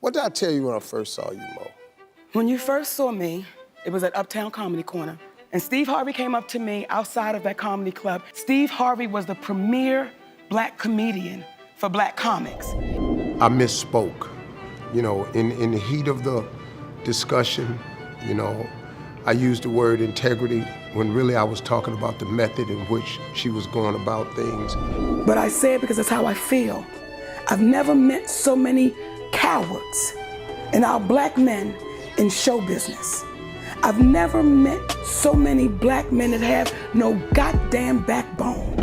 What did I tell you when I first saw you, Mo? When you first saw me, it was at Uptown Comedy Corner. And Steve Harvey came up to me outside of that comedy club. Steve Harvey was the premier black comedian for black comics. I misspoke. You know, in the heat of the discussion, you know, I used the word integrity when really I was talking about the method in which she was going about things. But I say it because that's how I feel. I've never met so many cowards in our black men in show business. I've never met so many black men that have no goddamn backbone.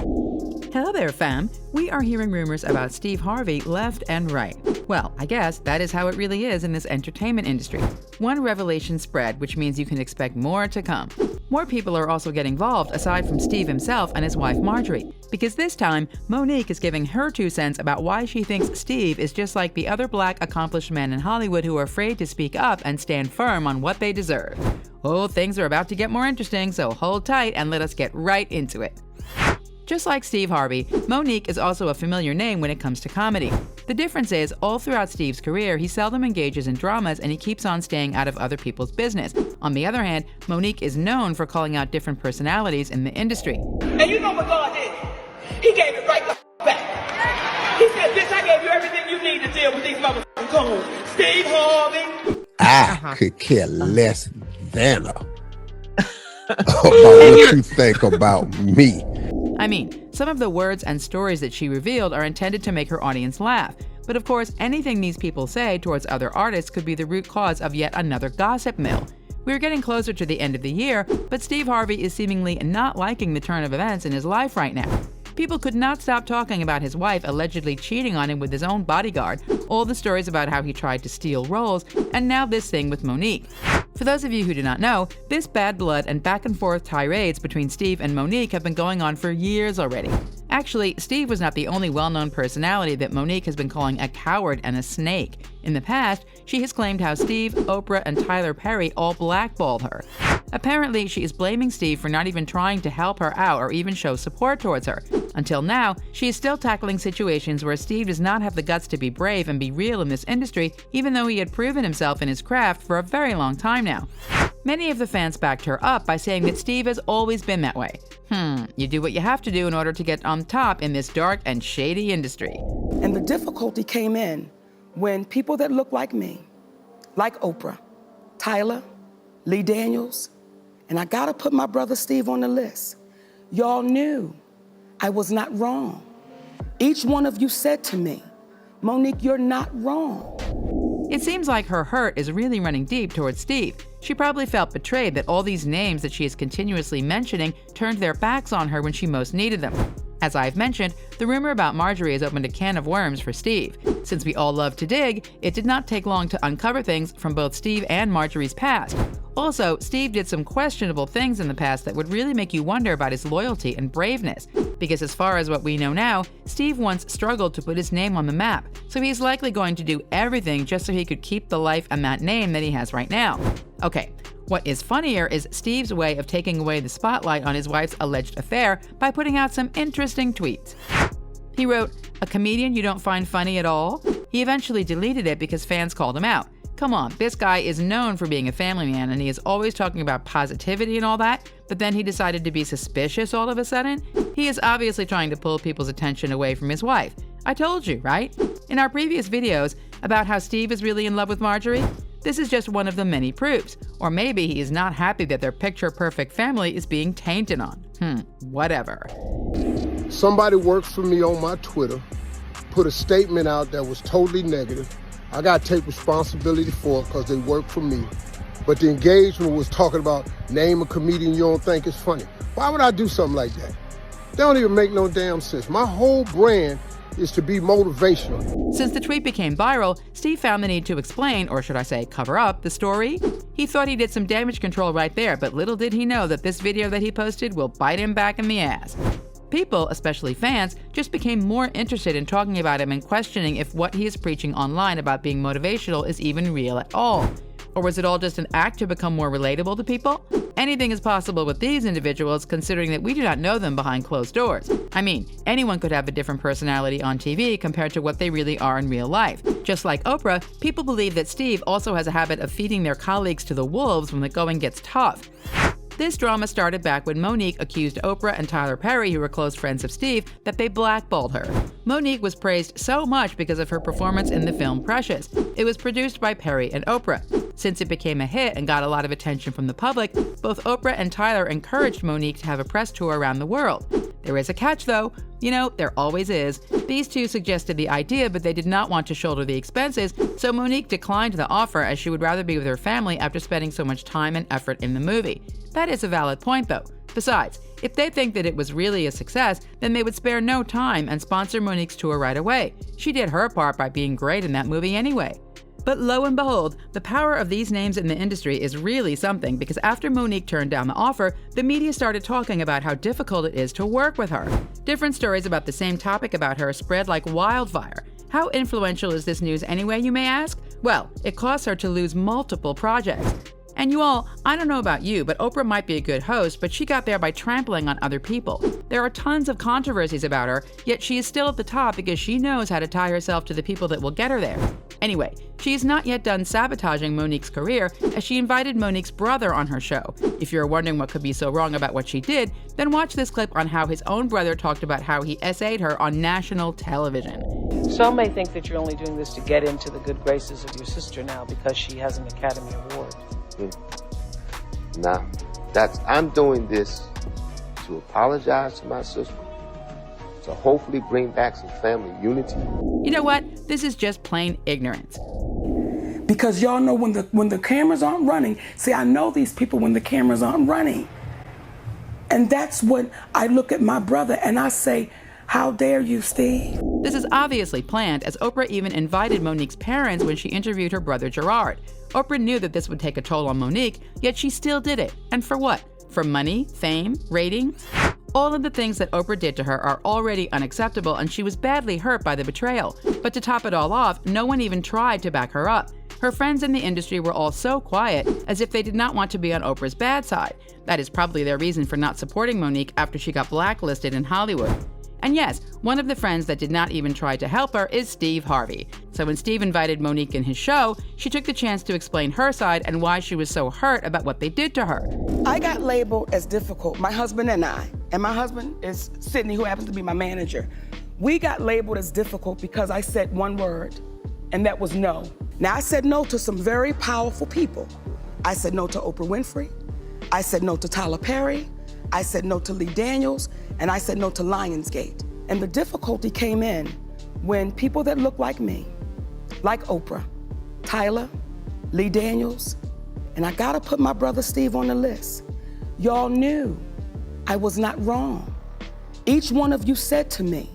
Hello there, fam. We are hearing rumors about Steve Harvey left and right. Well, I guess that is how it really is in this entertainment industry. One revelation spread, which means you can expect more to come. More people are also getting involved aside from Steve himself and his wife Marjorie, because this time, Monique is giving her 2 cents about why she thinks Steve is just like the other black accomplished men in Hollywood who are afraid to speak up and stand firm on what they deserve. Oh, things are about to get more interesting, so hold tight and let us get right into it. Just like Steve Harvey, Monique is also a familiar name when it comes to comedy. The difference is, all throughout Steve's career, he seldom engages in dramas and he keeps on staying out of other people's business. On the other hand, Monique is known for calling out different personalities in the industry. And you know what God did? He gave it right the back. He said, bitch, I gave you everything you need to deal with these motherfucking coons. Steve Harvey. I could care less than about what you think about me. I mean, some of the words and stories that she revealed are intended to make her audience laugh. But of course, anything these people say towards other artists could be the root cause of yet another gossip mill. We're getting closer to the end of the year, but Steve Harvey is seemingly not liking the turn of events in his life right now. People could not stop talking about his wife allegedly cheating on him with his own bodyguard, all the stories about how he tried to steal roles, and now this thing with Monique. For those of you who do not know, this bad blood and back and forth tirades between Steve and Monique have been going on for years already. Actually, Steve was not the only well-known personality that Monique has been calling a coward and a snake. In the past, she has claimed how Steve, Oprah, and Tyler Perry all blackballed her. Apparently, she is blaming Steve for not even trying to help her out or even show support towards her. Until now, she is still tackling situations where Steve does not have the guts to be brave and be real in this industry, even though he had proven himself in his craft for a very long time now. Many of the fans backed her up by saying that Steve has always been that way. You do what you have to do in order to get on top in this dark and shady industry. And the difficulty came in when people that look like me, like Oprah, Tyler, Lee Daniels, and I gotta put my brother Steve on the list. Y'all knew I was not wrong. Each one of you said to me, Monique, you're not wrong. It seems like her hurt is really running deep towards Steve. She probably felt betrayed that all these names that she is continuously mentioning turned their backs on her when she most needed them. As I've mentioned, the rumor about Marjorie has opened a can of worms for Steve. Since we all love to dig, it did not take long to uncover things from both Steve and Marjorie's past. Also, Steve did some questionable things in the past that would really make you wonder about his loyalty and braveness. Because as far as what we know now, Steve once struggled to put his name on the map, so he's likely going to do everything just so he could keep the life and that name that he has right now. Okay, what is funnier is Steve's way of taking away the spotlight on his wife's alleged affair by putting out some interesting tweets. He wrote, "A comedian you don't find funny at all?" He eventually deleted it because fans called him out. Come on, this guy is known for being a family man and he is always talking about positivity and all that, but then he decided to be suspicious all of a sudden? He is obviously trying to pull people's attention away from his wife. I told you, right? In our previous videos about how Steve is really in love with Marjorie, this is just one of the many proofs. Or maybe he is not happy that their picture-perfect family is being tainted on. Whatever. Somebody worked for me on my Twitter, put a statement out that was totally negative. I got to take responsibility for it because they work for me. But the engagement was talking about name a comedian you don't think is funny. Why would I do something like that? That don't even make no damn sense. My whole brand is to be motivational. Since the tweet became viral, Steve found the need to explain, or should I say cover up, the story. He thought he did some damage control right there, but little did he know that this video that he posted will bite him back in the ass. People, especially fans, just became more interested in talking about him and questioning if what he is preaching online about being motivational is even real at all. Or was it all just an act to become more relatable to people? Anything is possible with these individuals, considering that we do not know them behind closed doors. I mean, anyone could have a different personality on TV compared to what they really are in real life. Just like Oprah, people believe that Steve also has a habit of feeding their colleagues to the wolves when the going gets tough. This drama started back when Monique accused Oprah and Tyler Perry, who were close friends of Steve, that they blackballed her. Monique was praised so much because of her performance in the film Precious. It was produced by Perry and Oprah. Since it became a hit and got a lot of attention from the public, both Oprah and Tyler encouraged Monique to have a press tour around the world. There is a catch, though. You know, there always is. These two suggested the idea, but they did not want to shoulder the expenses, so Monique declined the offer as she would rather be with her family after spending so much time and effort in the movie. That is a valid point, though. Besides, if they think that it was really a success, then they would spare no time and sponsor Monique's tour right away. She did her part by being great in that movie anyway. But lo and behold, the power of these names in the industry is really something, because after Monique turned down the offer, the media started talking about how difficult it is to work with her. Different stories about the same topic about her spread like wildfire. How influential is this news anyway, you may ask? Well, it caused her to lose multiple projects. And you all, I don't know about you, but Oprah might be a good host, but she got there by trampling on other people. There are tons of controversies about her, yet she is still at the top because she knows how to tie herself to the people that will get her there. Anyway, she is not yet done sabotaging Monique's career, as she invited Monique's brother on her show. If you're wondering what could be so wrong about what she did, then watch this clip on how his own brother talked about how he essayed her on national television. Some may think that you're only doing this to get into the good graces of your sister now because she has an Academy Award. Nah, I'm doing this to apologize to my sister, to hopefully bring back some family unity. You know what? This is just plain ignorance. Because y'all know when the cameras aren't running, see, I know these people when the cameras aren't running. And that's when I look at my brother and I say, how dare you, Steve? This is obviously planned, as Oprah even invited Monique's parents when she interviewed her brother Gerard. Oprah knew that this would take a toll on Monique, yet she still did it. And for what? For money, fame, ratings? All of the things that Oprah did to her are already unacceptable, and she was badly hurt by the betrayal. But to top it all off, no one even tried to back her up. Her friends in the industry were all so quiet, as if they did not want to be on Oprah's bad side. That is probably their reason for not supporting Monique after she got blacklisted in Hollywood. And yes, one of the friends that did not even try to help her is Steve Harvey. So when Steve invited Monique in his show, she took the chance to explain her side and why she was so hurt about what they did to her. I got labeled as difficult, my husband and I. And my husband is Sydney, who happens to be my manager. We got labeled as difficult because I said one word, and that was no. Now, I said no to some very powerful people. I said no to Oprah Winfrey. I said no to Tyler Perry. I said no to Lee Daniels. And I said no to Lionsgate. And the difficulty came in when people that look like me, like Oprah, Tyler, Lee Daniels, and I gotta put my brother Steve on the list. Y'all knew I was not wrong. Each one of you said to me,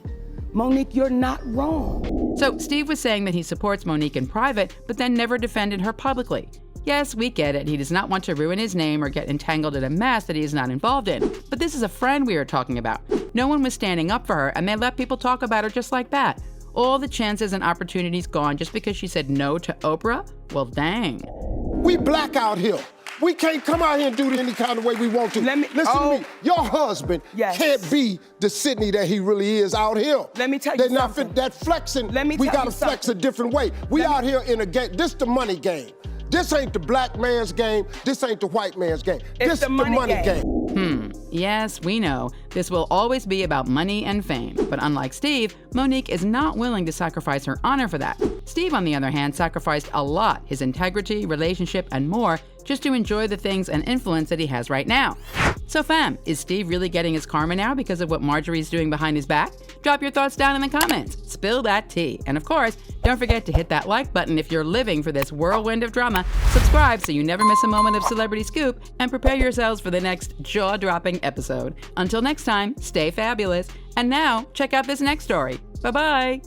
Monique, you're not wrong. So Steve was saying that he supports Monique in private, but then never defended her publicly. Yes, we get it. He does not want to ruin his name or get entangled in a mess that he is not involved in. But this is a friend we are talking about. No one was standing up for her, and they let people talk about her just like that. All the chances and opportunities gone just because she said no to Oprah? Well, dang. We black out here. We can't come out here and do it any kind of way we want to. Listen to me. Your husband can't be the Sydney that he really is out here. Let me tell you something. That flexing, we gotta flex a different way. We out here in a game. This the money game. This ain't the black man's game. This ain't the white man's game. This the money game. Yes, we know. This will always be about money and fame. But unlike Steve, Monique is not willing to sacrifice her honor for that. Steve, on the other hand, sacrificed a lot, his integrity, relationship, and more, just to enjoy the things and influence that he has right now. So fam, is Steve really getting his karma now because of what Marjorie's doing behind his back? Drop your thoughts down in the comments. Spill that tea. And of course, don't forget to hit that like button if you're living for this whirlwind of drama. Subscribe so you never miss a moment of celebrity scoop, and prepare yourselves for the next jaw-dropping episode. Until next time, stay fabulous. And now, check out this next story. Bye-bye.